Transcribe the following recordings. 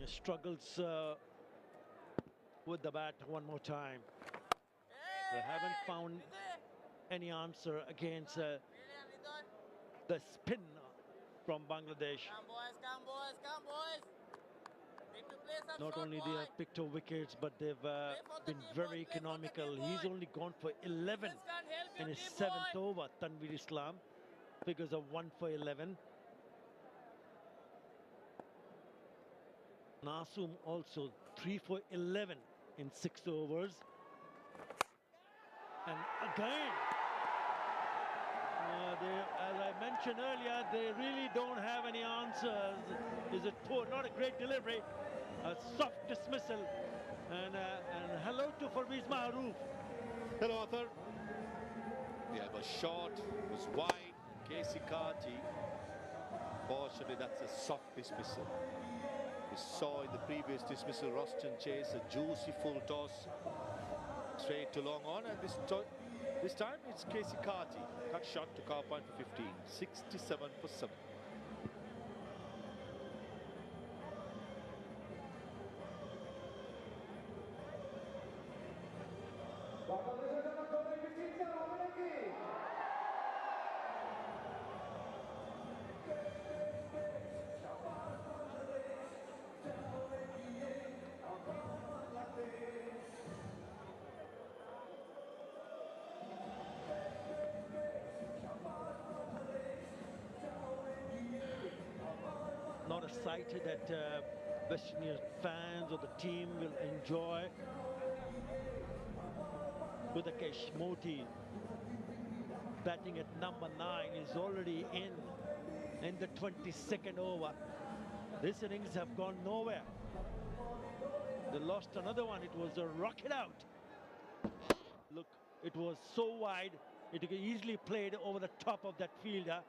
struggles with the bat one more time. They haven't found any answer against the spin from Bangladesh. Come boys. Need to play some Not short, only they boy. have picked up wickets, but they've for the been team, very boy. Play for the economical. team, He's boy. only gone for 11 Defense can't help in your his team, 7th boy. over, Tanveer Islam. Figures of 1 for 11. Nasum also 3 for 11 in 6 overs. And again, as I mentioned earlier, they really don't have any answers. Is it poor? Not a great delivery, a soft dismissal. And hello to Parvez Maharouf. Hello, Arthur. Yeah, it was short, it was wide. Casey Carty. Fortunately, that's a soft dismissal. We saw in the previous dismissal, Roston Chase, a juicy full toss, straight to long on, and this time it's Casey Carty. Cut shot to cover point for 15, 67 for 7. Not a sight that West Indian fans or the team will enjoy. Gudakesh Moti batting at number 9 is already in the 22nd over. This innings have gone nowhere. They lost another one. It was a rocket out. Look, it was so wide. It could easily played over the top of that fielder,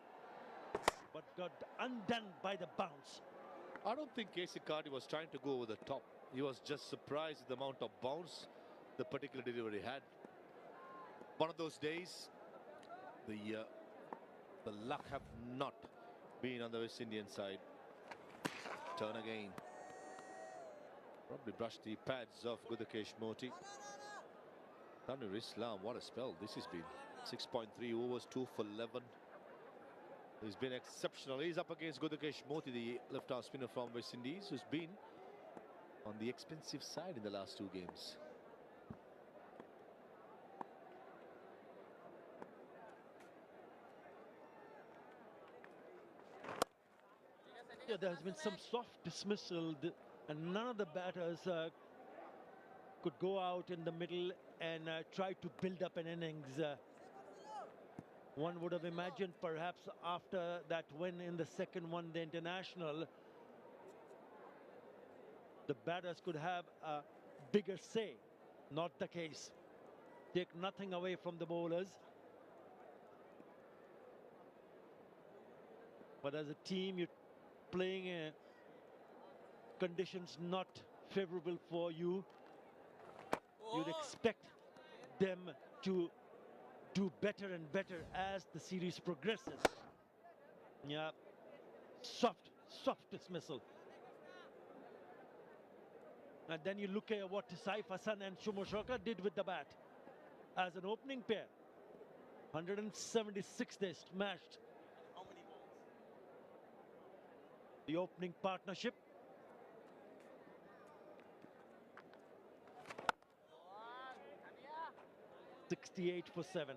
but got undone by the bounce. I don't think Casey Carty was trying to go over the top. He was just surprised at the amount of bounce the particular delivery had. One of those days, the luck have not been on the West Indian side. Turn again. Probably brushed the pads off Gudakesh Moti. Tanveer Islam, what a spell this has been. 6.3 overs, 2 for 11. He's been exceptional. He's up against Gudakesh Moti, the left-arm spinner from West Indies, who's been on the expensive side in the last 2 games. Yeah, there has been some soft dismissal, and none of the batters could go out in the middle and try to build up an innings. One would have imagined perhaps after that win in the second one, the international, the batters could have a bigger say. Not the case. Take nothing away from the bowlers. But as a team, you're playing conditions not favorable for you. You'd expect them to do better and better as the series progresses. Yeah, soft dismissal. And then you look at what Saif Hassan and Shumo Shoka did with the bat as an opening pair. 176 they smashed. How many balls? The opening partnership. 68 for 7.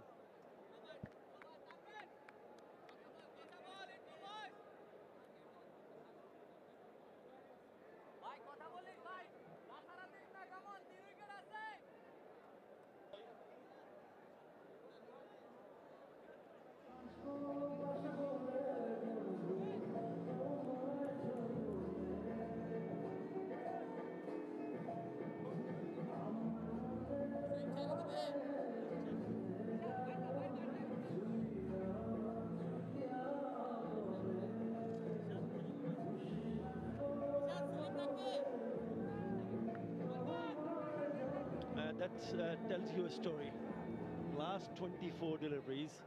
That tells you a story. Last 24 deliveries,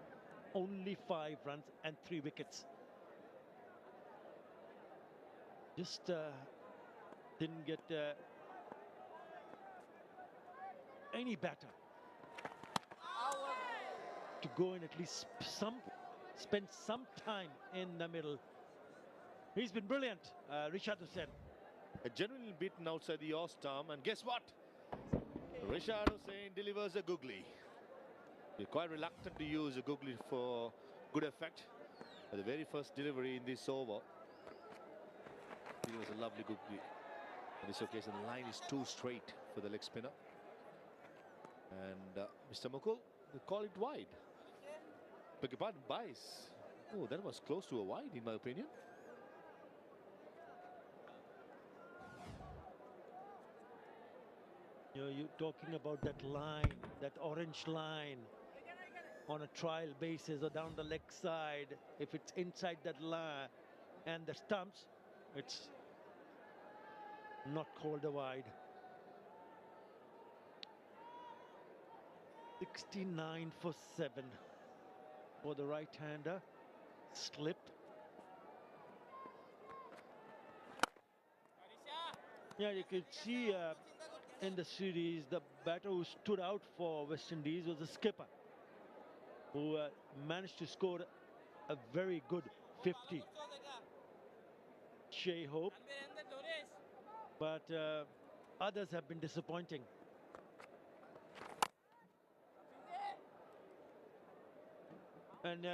only 5 runs and 3 wickets. Just didn't get any better to go and at least spend some time in the middle. He's been brilliant, Rishad Hussain. Genuinely beaten outside the off stump, and guess what? Rishad Hussain delivers a googly. We're quite reluctant to use a googly for good effect. But the very first delivery in this over, it was a lovely googly. In this occasion, the line is too straight for the leg spinner. And Mr. Mukul, they call it wide. Beg your pardon, bias. Oh, that was close to a wide, in my opinion. You're talking about that line, that orange line on a trial basis or down the leg side. If it's inside that line and the stumps, it's not called a wide. 69 for 7 for the right-hander. Slipped. Yeah, you could see in the series, the batter who stood out for West Indies was the skipper, who managed to score a very good 50. Shea Hope. But others have been disappointing. And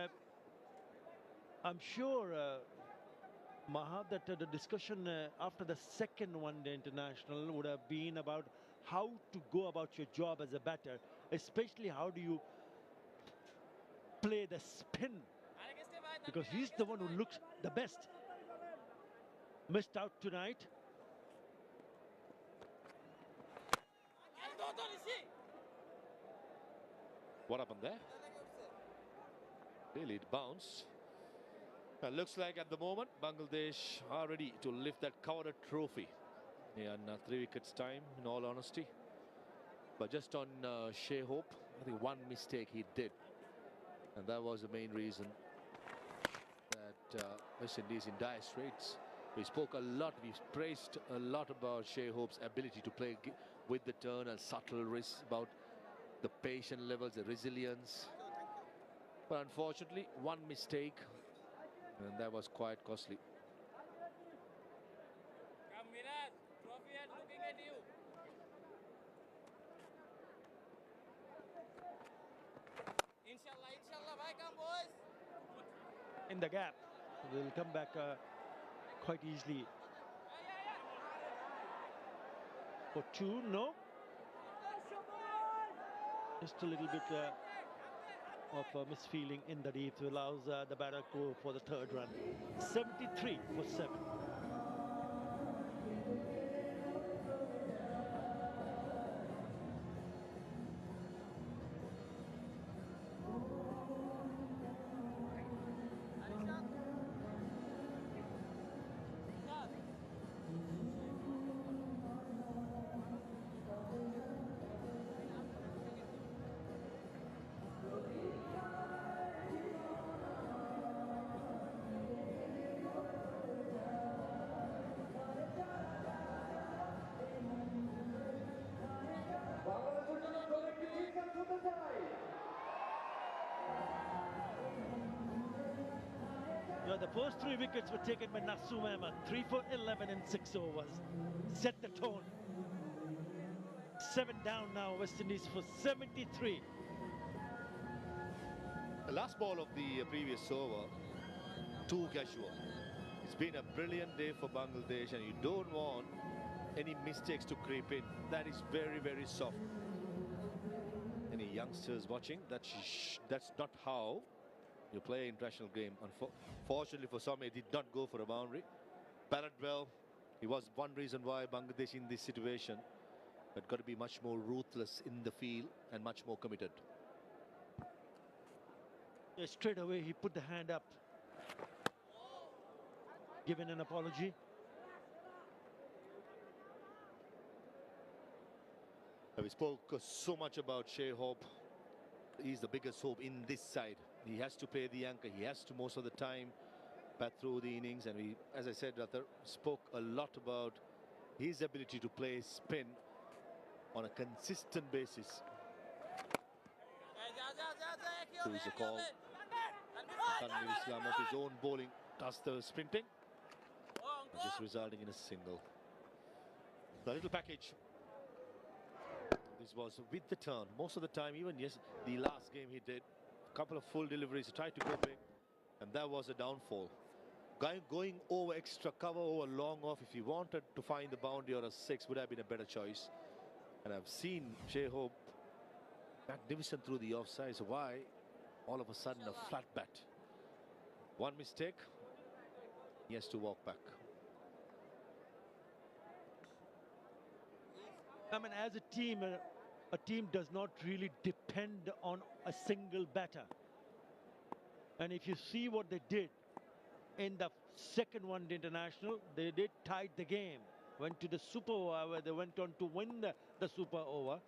I'm sure, Maha, that the discussion after the second one-day international would have been about how to go about your job as a batter, especially how do you play the spin, because he's the one who looks the best. Missed out tonight. What happened there? Really, it bounced. Looks like at the moment Bangladesh are ready to lift that coveted trophy in 3 wickets time, in all honesty. But just on Shea Hope, I think one mistake he did, and that was the main reason that West Indies in dire straits. We spoke a lot, we praised a lot about Shea Hope's ability to play with the turn and subtle risks, about the patient levels, the resilience. But unfortunately, one mistake, and that was quite costly. Come, Virat. Trophy is looking at you. Inshallah, inshallah. Bye, come, boys. In the gap. They'll come back quite easily. For 2, no. Just a little bit of misfeeling in the deep allows the batter to go for the third run. 73 for 7. The first 3 wickets were taken by Naseem Ahmed. 3 for 11 in 6 overs. Set the tone. 7 down now, West Indies for 73. The last ball of the previous over, too casual. It's been a brilliant day for Bangladesh, and you don't want any mistakes to creep in. That is very, very soft. Any youngsters watching, that's not how you play an international game. Unfortunately for some, it did not go for a boundary. Batted well. It was one reason why Bangladesh in this situation had got to be much more ruthless in the field and much more committed. Yeah, straight away he put the hand up, giving an apology. We spoke so much about Shea Hope. He's the biggest hope in this side. He has to play the anchor. He has to most of the time bat through the innings. And we, as I said, Rather, spoke a lot about his ability to play spin on a consistent basis. So is a call. Tanvir Islam of his own bowling does the sprinting, just resulting in a single. The little package. This was with the turn. Most of the time, even yes, the last game he did a couple of full deliveries, he tried to go big, and that was a downfall. Going over extra cover, over long off, if he wanted to find the boundary or a six, would have been a better choice. And I've seen Shai Hope magnificent through the offside. So why all of a sudden a flat bat? One mistake, he has to walk back. I mean, as a team does not really depend on a single batter. And if you see what they did in the second one-day international, they did tied the game. Went to the super over where they went on to win the super over.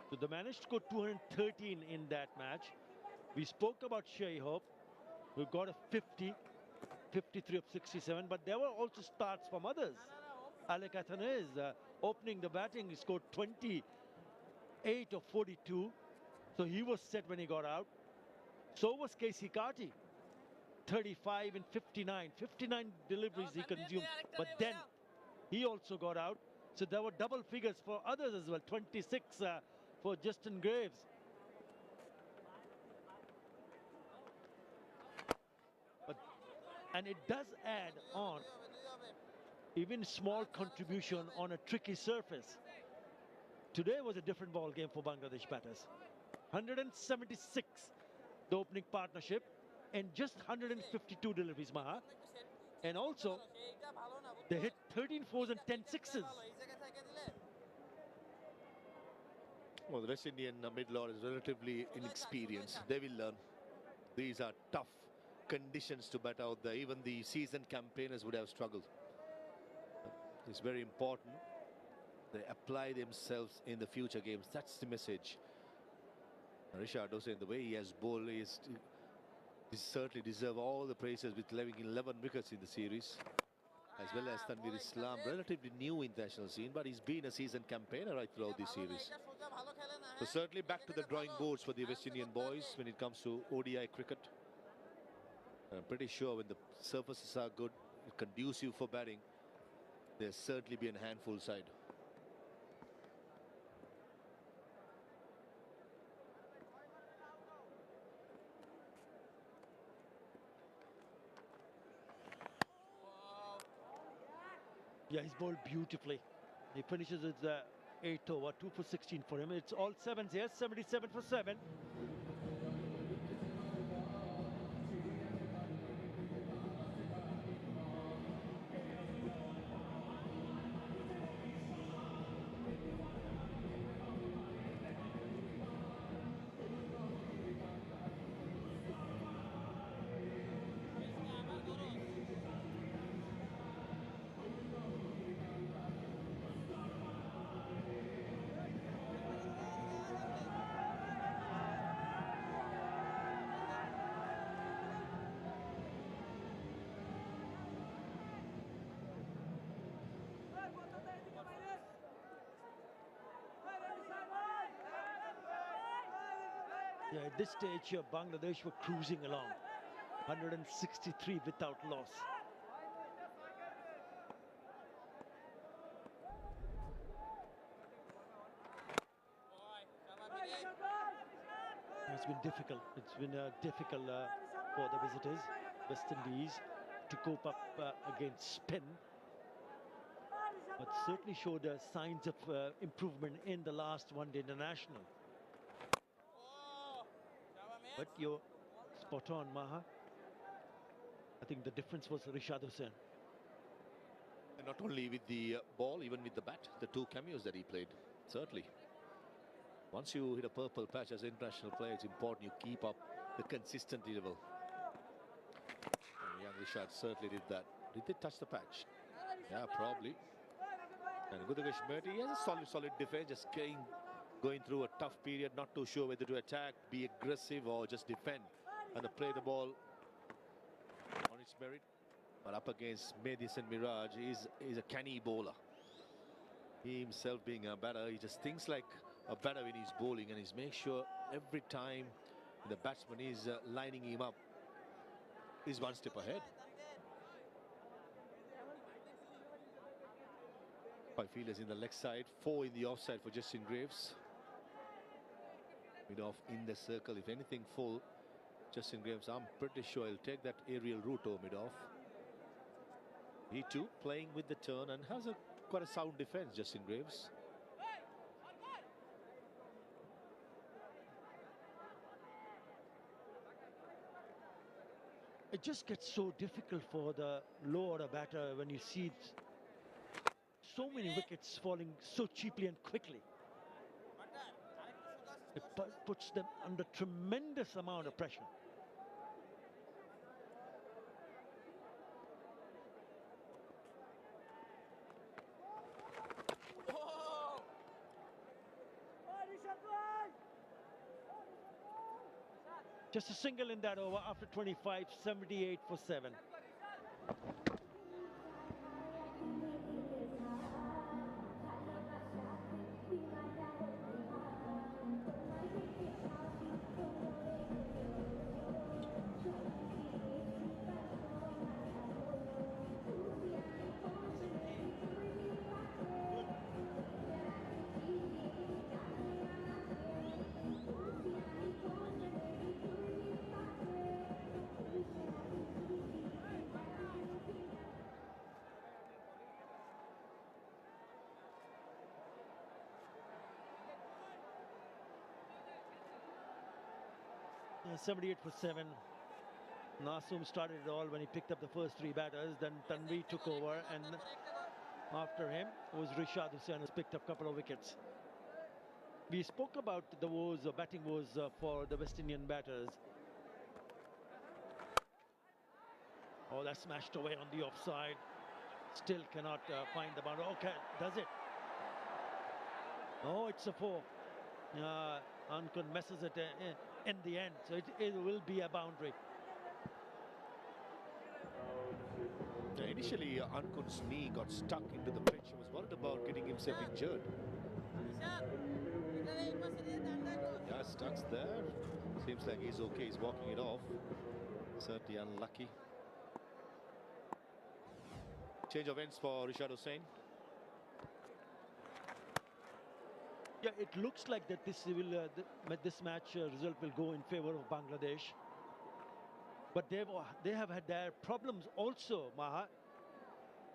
So they managed to go 213 in that match. We spoke about Shai Hope, who got a 50, 53 of 67, but there were also starts from others. Alec Athanase opening the batting, he scored 28 of 42. So he was set when he got out. So was Casey Carty, 35 and 59. 59 deliveries he consumed, but then he also got out. So there were double figures for others as well, 26 for Justin Graves. And it does add on even small contribution on a tricky surface. Today was a different ball game for Bangladesh batters. 176, the opening partnership, and just 152 deliveries, Maha. And also, they hit 13 fours and 10 sixes. Well, the West Indian middle order is relatively inexperienced. They will learn. These are tough conditions to bat out there. Even the seasoned campaigners would have struggled. It's very important they apply themselves in the future games. That's the message. Richard Hossain, the way he has bowled, he certainly deserve all the praises with leaving 11 wickets in the series, as well as Tanvir Islam, relatively new in the national scene, but he's been a seasoned campaigner right throughout this series. So certainly back to the drawing boards for the West Indian boys when it comes to ODI cricket. And I'm pretty sure when the surfaces are good, conducive for batting, they'll certainly be a handful side. Yeah, he's bowled beautifully. He finishes with the 8th over, 2 for 16 for him. It's all sevens here, 77 for 7. Yeah, at this stage, Bangladesh were cruising along. 163 without loss. It's been difficult. It's been difficult for the visitors, West Indies, to cope up against spin. But certainly showed signs of improvement in the last one-day international. But you're spot on, Maha. I think the difference was Rishad Hossain. And not only with the ball, even with the bat, the two cameos that he played, certainly. Once you hit a purple patch as an international player, it's important you keep up the consistent level. And young Rishad certainly did that. Did they touch the patch? Yeah, probably. And Gudagesh Murty, he has a solid defense, just going through a tough period, not too sure whether to attack, be aggressive, or just defend and play the ball on its merit. But up against Medius and Mirage, he's a canny bowler. He himself being a batter, he just thinks like a batter when he's bowling, and he's make sure every time the batsman is lining him up, he's one step ahead. 5 fielders in the leg side, 4 in the offside for Justin Graves. Mid-off in the circle, if anything full, Justin Graves, I'm pretty sure he'll take that aerial route over mid-off. He too playing with the turn and has quite a sound defence, Justin Graves. It just gets so difficult for the low order batter when you see so many wickets falling so cheaply and quickly. It puts them under tremendous amount of pressure. Just a single in that over after 25, 78 for 7. Yeah, 78 for 7. Nasum started it all when he picked up the first 3 batters. Then Tanvi took over, and after him was Rishad Hussain, who picked up a couple of wickets. We spoke about the woes, batting woes for the West Indian batters. Oh, that's smashed away on the offside. Still cannot find the boundary. Okay, does it? Oh, it's a 4. Ankun messes it in the end, so it will be a boundary. Initially, Ankun's knee got stuck into the pitch. He was worried about getting himself injured. Yeah, stuck there. Seems like he's okay. He's walking it off. Certainly unlucky. Change of ends for Rishad Hussain. Yeah, it looks like that this match result will go in favor of Bangladesh. But they have had their problems also, Maha.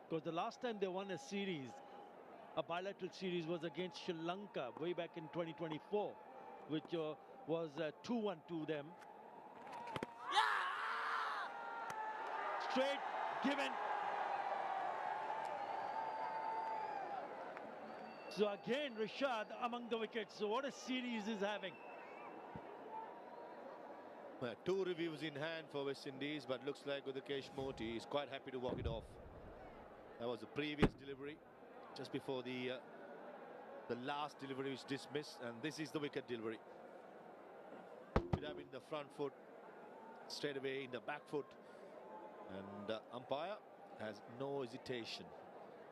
Because the last time they won a series, a bilateral series, was against Sri Lanka way back in 2024, which was 2-1 to them. Straight given. So again, Rishad among the wickets. So what a series he's having. Well, 2 reviews in hand for West Indies, but looks like Udakesh Moti is quite happy to walk it off. That was the previous delivery, just before the last delivery was dismissed, and this is the wicket delivery. Could have in the front foot, straight away in the back foot, and umpire has no hesitation.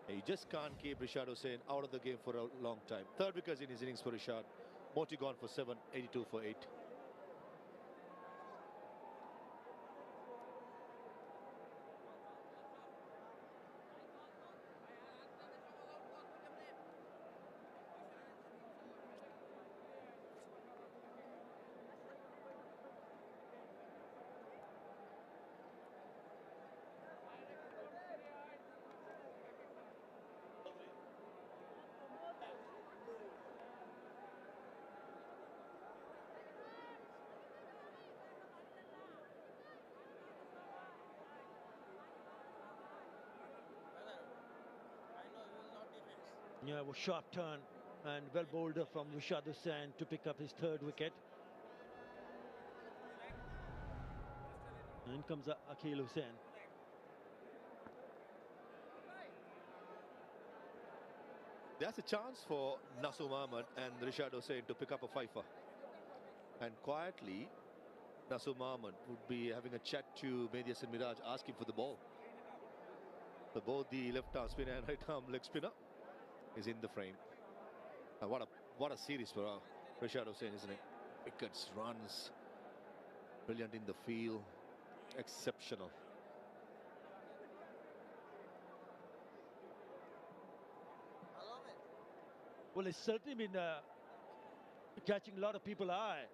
He just can't keep Rishad Hussain out of the game for a long time. 3rd wicket in his innings for Rishad. Moti gone for 7, 82 for 8. Yeah, it was sharp turn and well bowled from Rishad Hussain to pick up his 3rd wicket. And in comes Akhil Hussain. There's a chance for Nasum Ahmed and Rishad Hussain to pick up a fifer. And quietly, Nasum Ahmed would be having a chat to Medius and Miraj, asking for the ball. So both the left arm spinner and right arm leg spinner is in the frame. And what a series for Rashad Hussain, isn't it? Wickets, runs, brilliant in the field, exceptional. Well, it's certainly been catching a lot of people's eye.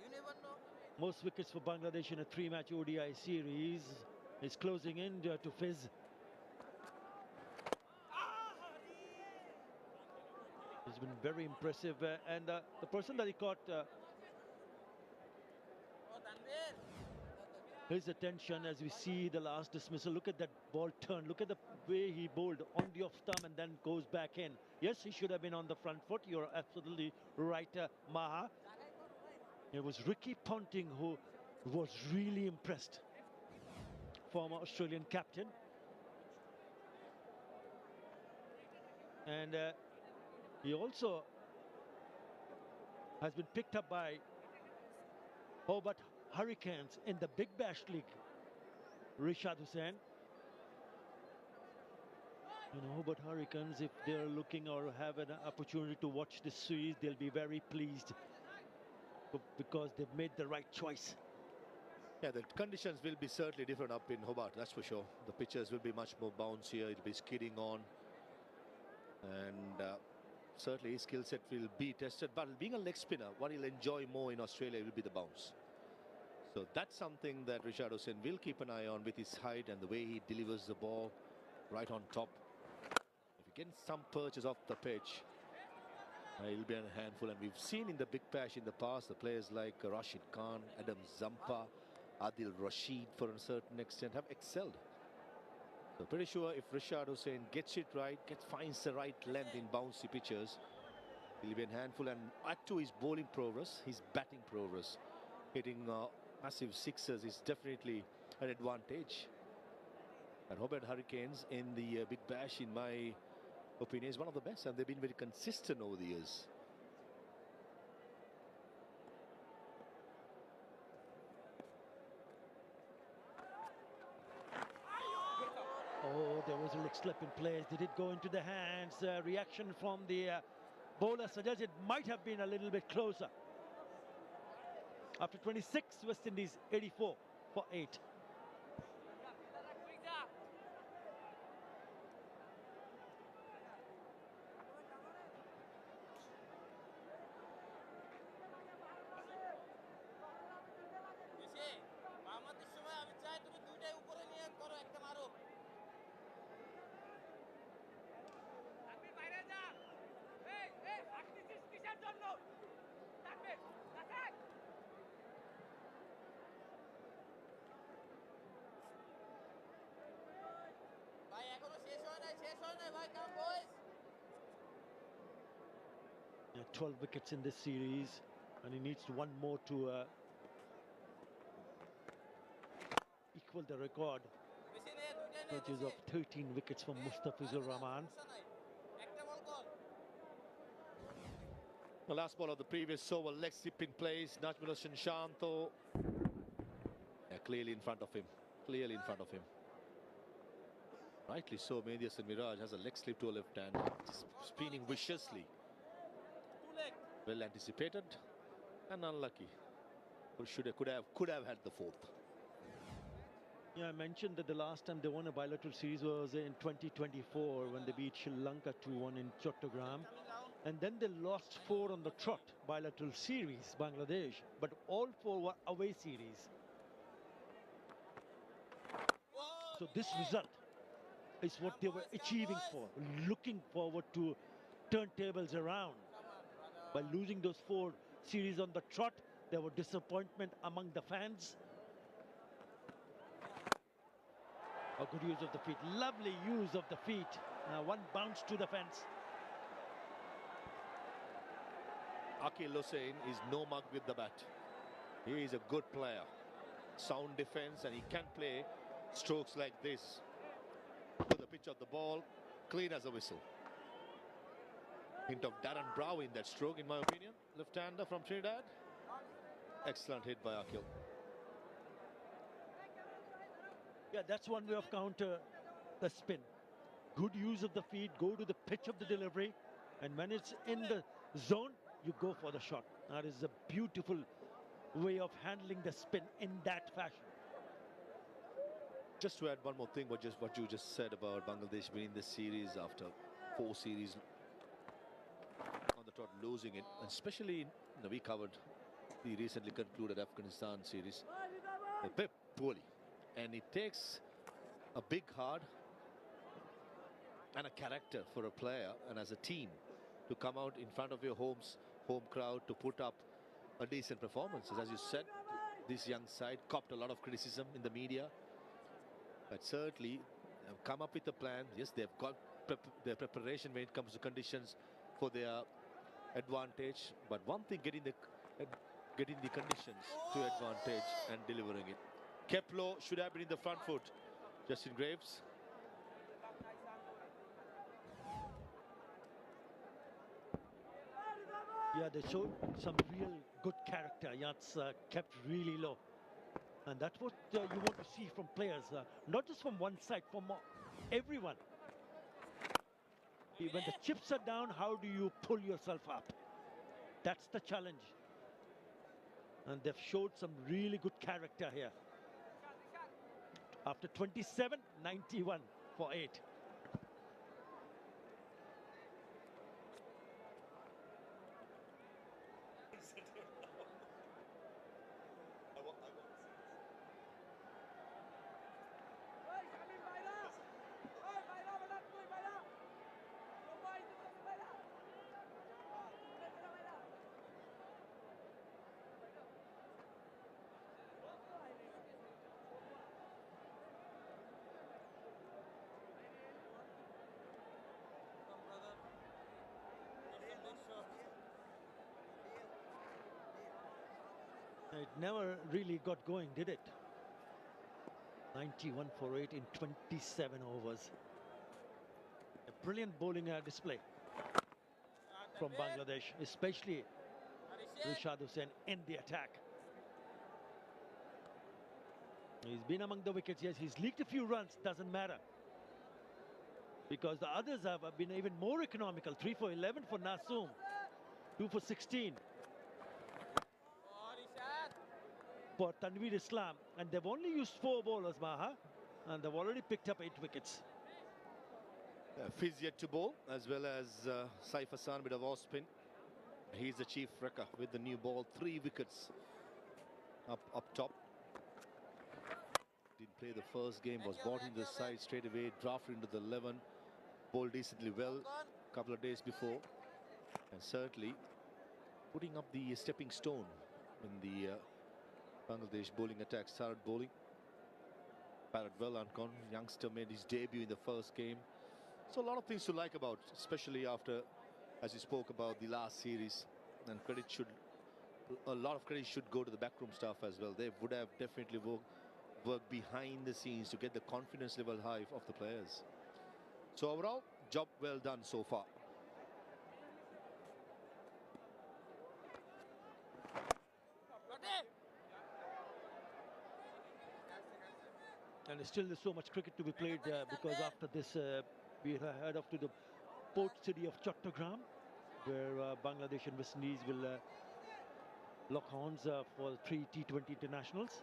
You never know. Most wickets for Bangladesh in a 3-match ODI series is closing in to fizz. It's been very impressive, and the person that he caught his attention as we see the last dismissal. Look at that ball turn. Look at the way he bowled on the off stump and then goes back in. Yes, he should have been on the front foot. You're absolutely right, Maha. It was Ricky Ponting who was really impressed. Former Australian captain. And he also has been picked up by Hobart Hurricanes in the Big Bash League. Rashad Hussain. You know, Hobart Hurricanes, if they're looking or have an opportunity to watch this series, they'll be very pleased because they've made the right choice. Yeah, the conditions will be certainly different up in Hobart, that's for sure. The pitches will be much more bouncier, it'll be skidding on. And certainly his skill set will be tested. But being a leg spinner, what he'll enjoy more in Australia will be the bounce. So that's something that Rashad Hussain will keep an eye on with his height and the way he delivers the ball right on top. If he gets some perches off the pitch, he'll be a handful. And we've seen in the Big Bash in the past, the players like Rashid Khan, Adam Zampa, Adil Rashid for a certain extent have excelled. So pretty sure if Rashad Hussain gets it right, finds the right length in bouncy pitches, he'll be a handful. And add to his bowling progress, his batting progress, hitting massive sixes is definitely an advantage. And Hobart Hurricanes in the Big Bash, in my opinion, is one of the best, and they've been very consistent over the years. Oh, there was a leg slip in place. Did it go into the hands? Reaction from the bowler suggests it might have been a little bit closer. After 26, West Indies 84 for 8. Yeah, 12 wickets in this series, and he needs one more to equal the record, which is of 13 wickets from Mustafizur Rahman. The last ball of the previous over, leg slip in place. Najmul Hossain Shanto, clearly in front of him. Clearly in front of him. Rightly so, Mehdi Hasan Miraj has a leg slip to a left hand, just spinning viciously. Well anticipated and unlucky. Could have had the fourth. Yeah, I mentioned that the last time they won a bilateral series was in 2024 when they beat Sri Lanka 2-1 in Chattogram. And then they lost 4 on the trot, bilateral series, Bangladesh. But all 4 were away series. So this result is what they were achieving for, looking forward to turn tables around. By losing those 4 series on the trot, there was disappointment among the fans. A good use of the feet, lovely use of the feet. One bounce to the fence. Akil Hussain is no mug with the bat. He is a good player. Sound defense, and he can play strokes like this. To the pitch of the ball, clean as a whistle. Hint of Darren Brow in that stroke, in my opinion. Left-hander from Trinidad. Excellent hit by Akil. Yeah, that's one way of counter the spin. good use of the feet, go to the pitch of the delivery, and when it's in the zone, you go for the shot. That is a beautiful way of handling the spin in that fashion. Just to add one more thing, what you just said about Bangladesh winning this series after 4 series on the trot, losing it, especially we covered the recently concluded Afghanistan series. They play poorly, and it takes a big heart and a character for a player and as a team to come out in front of your home crowd to put up a decent performance. As you said, this young side copped a lot of criticism in the media, but certainly have come up with a plan. Yes, they've got their preparation when it comes to conditions for their advantage, but one thing, getting the conditions to advantage and delivering it. Keplo should have been in the front foot. Justin Graves. Yeah, they showed some real good character. Yats kept really low. And that's what you want to see from players, not just from one side, from everyone. When the chips are down, how do you pull yourself up? That's the challenge. And they've showed some really good character here. After 27, 91 for 8. It never really got going, did it? 91 for 8 in 27 overs. A brilliant bowling display from Bangladesh, especially Rishad Hussain in the attack. He's been among the wickets, yes, he's leaked a few runs, doesn't matter. Because the others have been even more economical. 3 for 11 for Nasoom, 2 for 16 for Tanveer Islam, and they've only used 4 bowlers, Maha, and they've already picked up 8 wickets. Fiz yet to bowl, as well as Saif Hassan, bit of off spin. He's the chief wrecker with the new ball. 3 wickets up top. Didn't play the first game, was brought into the side straight away, drafted into the 11, bowled decently well a couple of days before, and certainly putting up the stepping stone in the Bangladesh bowling attack. Started bowling, batted well. Ankon, youngster, made his debut in the first game. So a lot of things to like about, especially after, as you spoke about, the last series. And a lot of credit should go to the backroom staff as well. They would have definitely worked behind the scenes to get the confidence level high of the players. So overall, job well done so far. And still there's so much cricket to be played because after this we head off to the port city of Chattogram, where Bangladesh and West Indies will lock horns for 3 T20 internationals.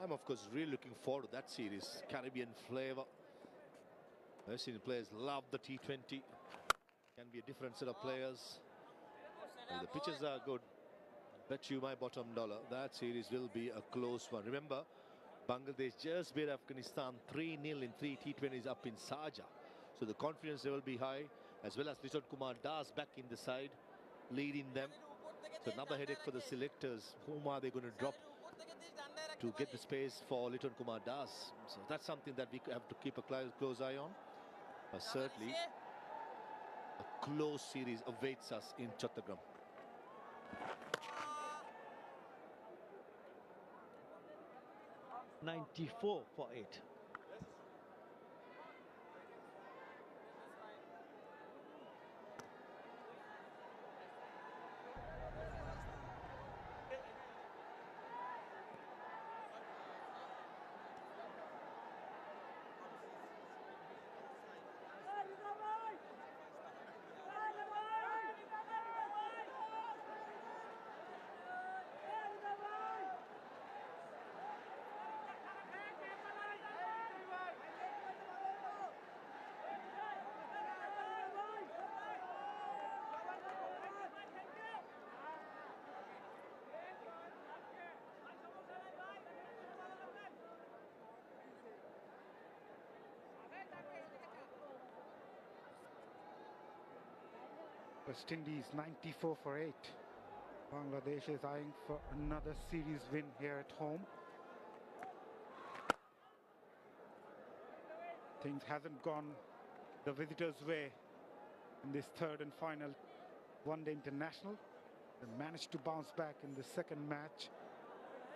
I'm of course really looking forward to that series. Caribbean flavor. West Indian players love the T20. Can be a different set of players. And the pitches are good. Bet you my bottom dollar that series will be a close one. Remember, Bangladesh just beat Afghanistan 3-0 in 3 T20s up in Sharjah. So the confidence level will be high, as well as Liton Kumar Das back in the side, leading them. So another headache for the selectors. Whom are they going to drop to get the space for Liton Kumar Das? So that's something that we have to keep a close eye on. But certainly, a close series awaits us in Chattogram. .94 for 8. West Indies 94 for 8. Bangladesh is eyeing for another series win here at home. Things hasn't gone the visitors' way in this third and final one-day international. They managed to bounce back in the second match,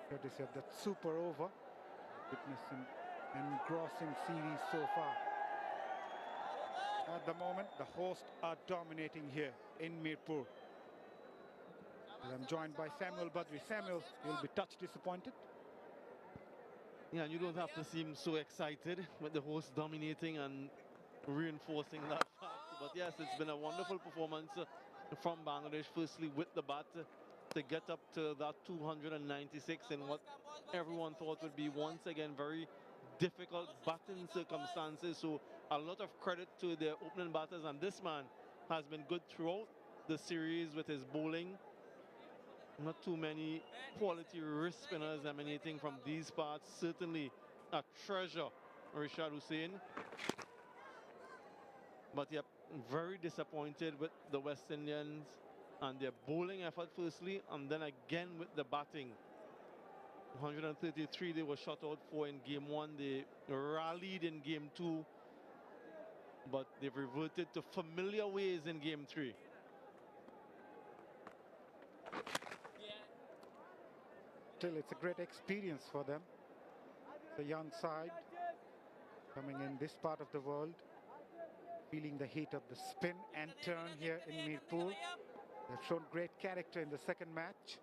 courtesy of that super over, witnessing an engrossing series so far. At the moment, the hosts are dominating here in Mirpur. And I'm joined by Samuel Badri. Samuel, you'll be touch disappointed. Yeah, you don't have to seem so excited with the host dominating and reinforcing that fact. But yes, it's been a wonderful performance from Bangladesh, firstly with the bat to get up to that 296 in what everyone thought would be once again very difficult batting circumstances. So a lot of credit to their opening batters, and this man has been good throughout the series with his bowling. Not too many quality wrist spinners emanating from these parts. Certainly a treasure, Rishad Hussain. But yep, very disappointed with the West Indians and their bowling effort firstly, and then again with the batting. 133 they were shot out for in game 1. They rallied in game 2, but they've reverted to familiar ways in game 3. Still, it's a great experience for them. The young side coming in this part of the world, feeling the heat of the spin and turn here in Mirpur. They've shown great character in the second match.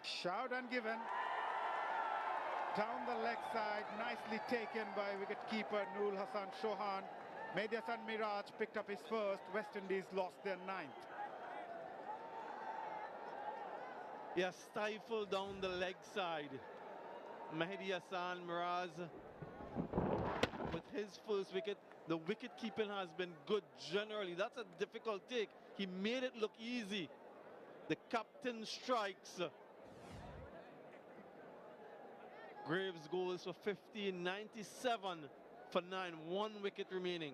Shout and given. Down the leg side, nicely taken by wicketkeeper Nurul Hassan Chauhan. Mehdi Hasan Miraj picked up his first. West Indies lost their 9th. Yeah, stifled down the leg side. Mehdi Hasan Miraj with his first wicket. The wicket keeping has been good generally. That's a difficult take. He made it look easy. The captain strikes. Graves goes for 50, 97 for 9. 1 wicket remaining.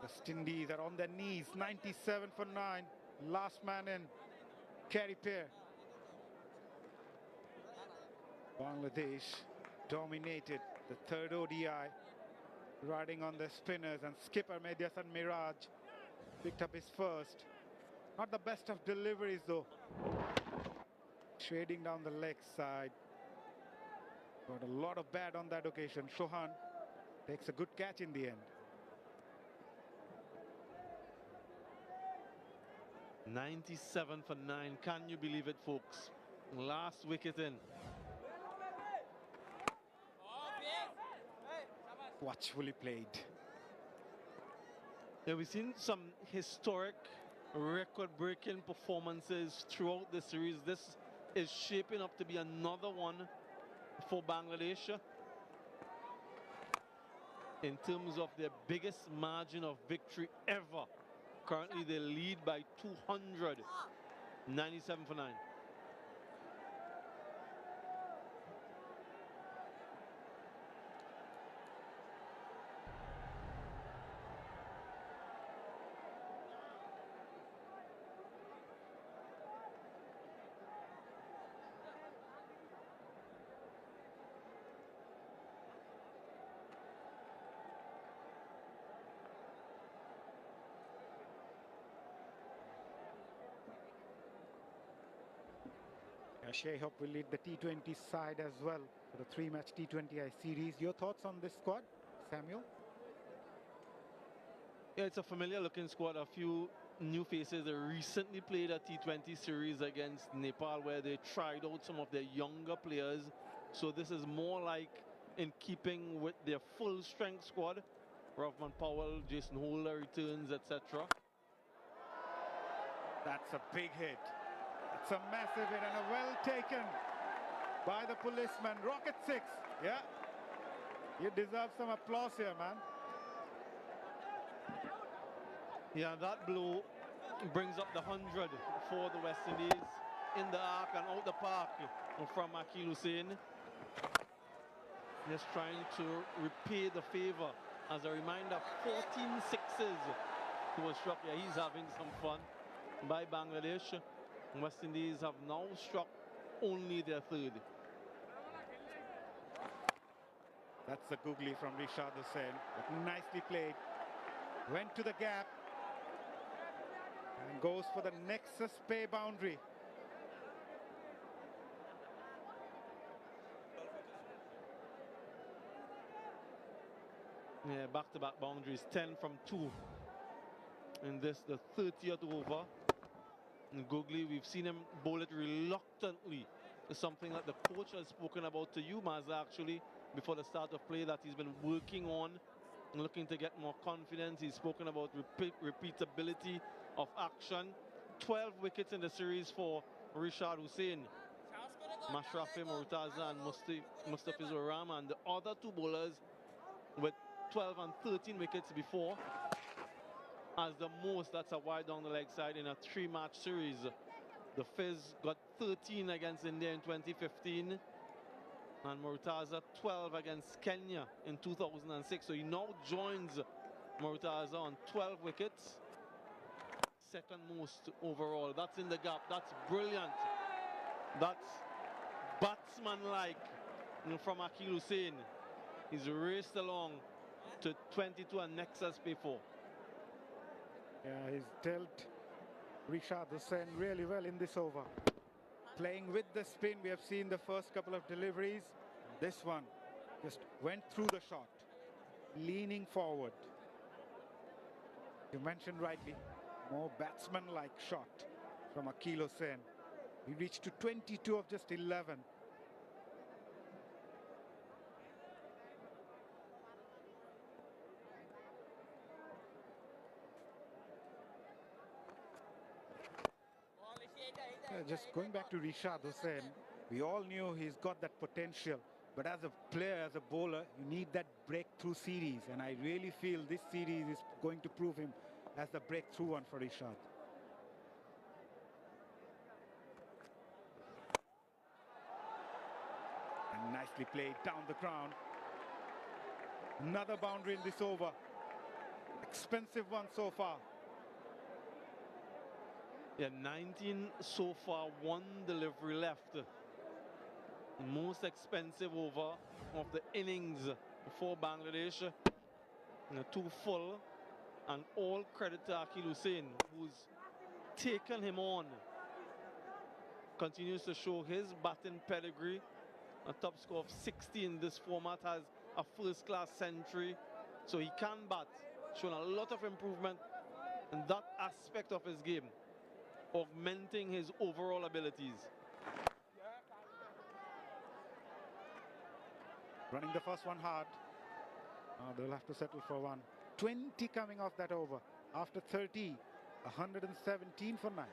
West Indies are on their knees. 97 for 9. Last man in. Carry pair. Bangladesh dominated the third ODI, riding on their spinners, and skipper Mehdi Hasan Miraj picked up his first. Not the best of deliveries though. Shading down the leg side. Got a lot of bad on that occasion. Chauhan takes a good catch in the end. 97 for 9. Can you believe it, folks? Last wicket in. Watchfully played. Yeah, we've seen some historic record-breaking performances throughout the series. This is shaping up to be another one for Bangladesh in terms of their biggest margin of victory ever. Currently they lead by 200. 97 for 9. Shayhope will lead the T20 side as well for the 3-match T20I series. Your thoughts on this squad, Samuel? Yeah, it's a familiar looking squad. A few new faces. They recently played a T20 series against Nepal where they tried out some of their younger players. So this is more like in keeping with their full strength squad. Rovman Powell, Jason Holder returns, etc. That's a big hit. It's a massive hit and a well taken by the policeman. Rocket 6. Yeah. You deserve some applause here, man. Yeah, that blow brings up the 100 for the West Indies in the arc and out the park from Akeal Hussain. Just trying to repay the favor. As a reminder, 14 sixes he was struck. Yeah, he's having some fun by Bangladesh. West Indies have now struck only their third. That's a googly from Rishad Hussain. Nicely played. Went to the gap. And goes for the Nexus pay boundary. Yeah, back-to-back boundaries, 10 from 2 in this, the 30th over. And Googly, we've seen him bowl it reluctantly. It's something that the coach has spoken about to you, Mazda, actually, before the start of play, that he's been working on and looking to get more confidence. He's spoken about repeatability of action. 12 wickets in the series for Rishad Hussain. Mashrafi Murtaza and Mustafizur Rahman, and the other two bowlers with 12 and 13 wickets before. As the most, that's a wide down the leg side in a 3-match series. The Fizz got 13 against India in 2015. And Murtaza 12 against Kenya in 2006. So he now joins Murtaza on 12 wickets. Second most overall. That's in the gap. That's brilliant. That's batsman-like from Akeal Hussain. He's raced along to 22 and Nexus before. Yeah, he's dealt Rishad Hussain really well in this over. Playing with the spin, we have seen the first couple of deliveries. This one just went through the shot, leaning forward. You mentioned rightly, more batsman-like shot from Akeal Hussain. He reached to 22 of just 11. Just going back to Rishad Hussain, we all knew he's got that potential. But as a player, as a bowler, you need that breakthrough series. And I really feel this series is going to prove him as the breakthrough one for Rishad. And nicely played down the ground. Another boundary in this over. Expensive one so far. Yeah, 19 so far, 1 delivery left. Most expensive over of the innings for Bangladesh. 2 full, and all credit to Akeal Hussain, who's taken him on. Continues to show his batting pedigree. A top score of 60 in this format, has a first-class century, so he can bat. Shown a lot of improvement in that aspect of his game, augmenting his overall abilities. Running the first one hard. They'll have to settle for 1. 20 coming off that over. After 30, 117 for 9.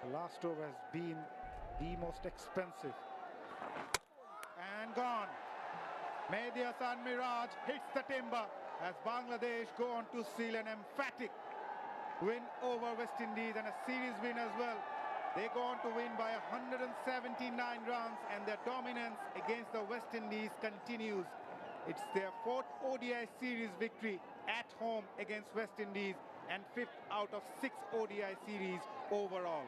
The last over has been the most expensive. And gone. Mehdi Miraj hits the timber as Bangladesh go on to seal an emphatic win over West Indies and a series win as well. They go on to win by 179 runs, and their dominance against the West Indies continues. It's their 4th ODI series victory at home against West Indies and 5th out of 6 ODI series overall.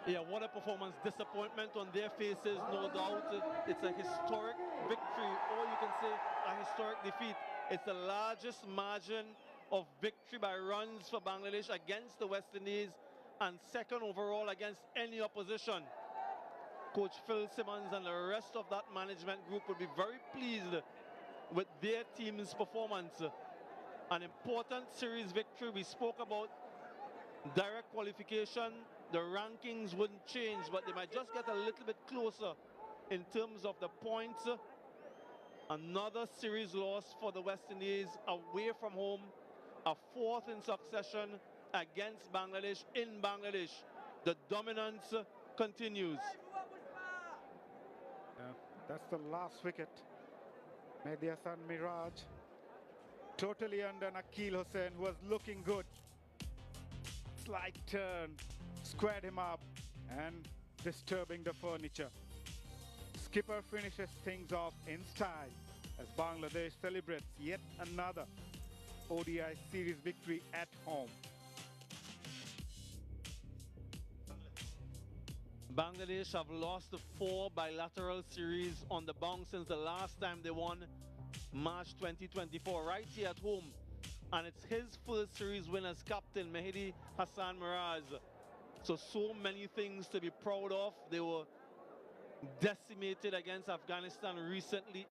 Yeah, what a performance. Disappointment on their faces, no doubt. It's a historic victory, or you can say a historic defeat. It's the largest margin of victory by runs for Bangladesh against the West Indies, and 2nd overall against any opposition. Coach Phil Simmons and the rest of that management group will be very pleased with their team's performance. An important series victory. We spoke about direct qualification. The rankings wouldn't change, but they might just get a little bit closer in terms of the points. Another series loss for the West Indies away from home, a 4th in succession against Bangladesh in Bangladesh. The dominance continues. That's the last wicket. Mehdi Hassan Miraj totally under Nakil Hussain, who was looking good. Slight turn, squared him up and disturbing the furniture. Skipper finishes things off in style as Bangladesh celebrates yet another ODI series victory at home. Bangladesh have lost 4 bilateral series on the bounce since the last time they won, March 2024, right here at home. And it's his first series win as captain, Mehdi Hassan Miraj. So many things to be proud of. They were decimated against Afghanistan recently.